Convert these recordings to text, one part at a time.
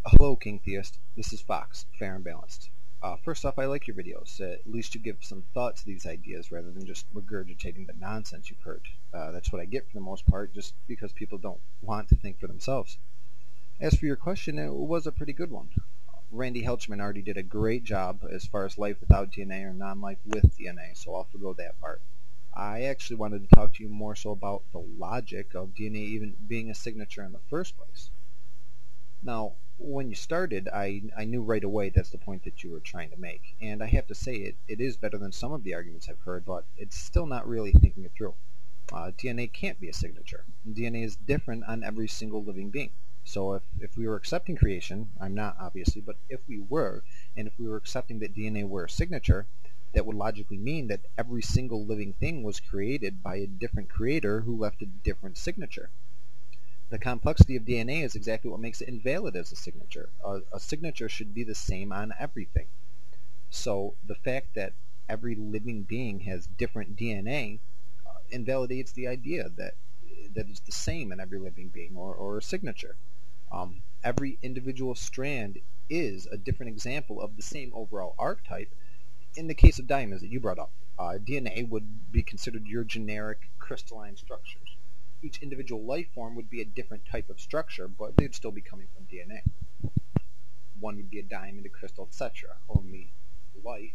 Hello, KingTheist. This is Fox, fair and balanced. First off, I like your videos. At least you give some thought to these ideas rather than just regurgitating the nonsense you've heard. That's what I get for the most part, just because people don't want to think for themselves. As for your question, it was a pretty good one. Randy Helchman already did a great job as far as life without DNA or non-life with DNA, so I'll forgo that part. I actually wanted to talk to you more so about the logic of DNA even being a signature in the first place. Now, when you started, I knew right away that's the point that you were trying to make, and I have to say it is better than some of the arguments I've heard, but it's still not really thinking it through. DNA can't be a signature. DNA is different on every single living being. So if we were accepting creation, I'm not obviously, but if we were, and if we were accepting that DNA were a signature, that would logically mean that every single living thing was created by a different creator who left a different signature. The complexity of DNA is exactly what makes it invalid as a signature. A signature should be the same on everything. So the fact that every living being has different DNA invalidates the idea that it's the same in every living being or a signature. Every individual strand is a different example of the same overall archetype. In the case of diamonds that you brought up, DNA would be considered your generic crystalline structures. Each individual life form would be a different type of structure, but they'd still be coming from DNA. One would be a diamond, a crystal, etc. Only life,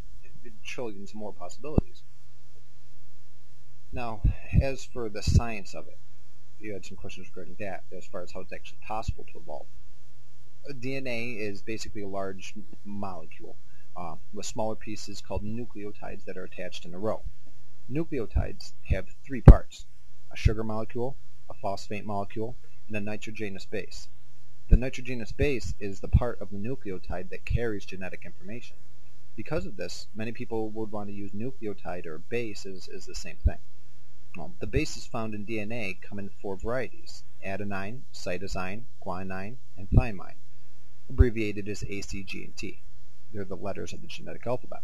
trillions more possibilities. Now, as for the science of it, you had some questions regarding that, as far as how it's actually possible to evolve. DNA is basically a large molecule with smaller pieces called nucleotides that are attached in a row. Nucleotides have three parts: a sugar molecule, a phosphate molecule, and a nitrogenous base. The nitrogenous base is the part of the nucleotide that carries genetic information. Because of this, many people would want to use nucleotide or base as the same thing. The bases found in DNA come in four varieties: adenine, cytosine, guanine, and thymine, abbreviated as A, C, G, and T. They're the letters of the genetic alphabet.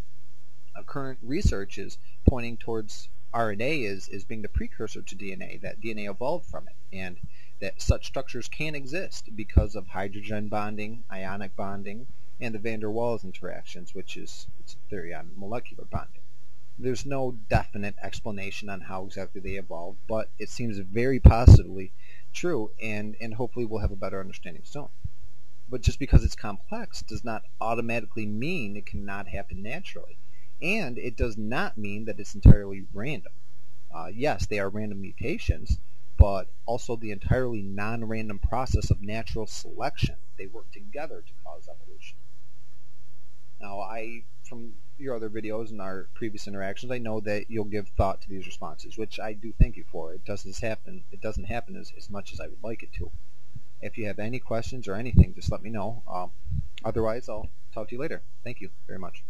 Current research is pointing towards RNA as being the precursor to DNA, that DNA evolved from it, and that such structures can exist because of hydrogen bonding, ionic bonding, and the van der Waals interactions, which is it's a theory on molecular bonding. There's no definite explanation on how exactly they evolved, but it seems very possibly true, and hopefully we'll have a better understanding soon. But just because it's complex does not automatically mean it cannot happen naturally. And it does not mean that it's entirely random. Yes, they are random mutations, but also the entirely non-random process of natural selection. They work together to cause evolution. Now, from your other videos and our previous interactions, I know that you'll give thought to these responses, which I do thank you for. It doesn't happen as much as I would like it to. If you have any questions or anything, just let me know. Otherwise, I'll talk to you later. Thank you very much.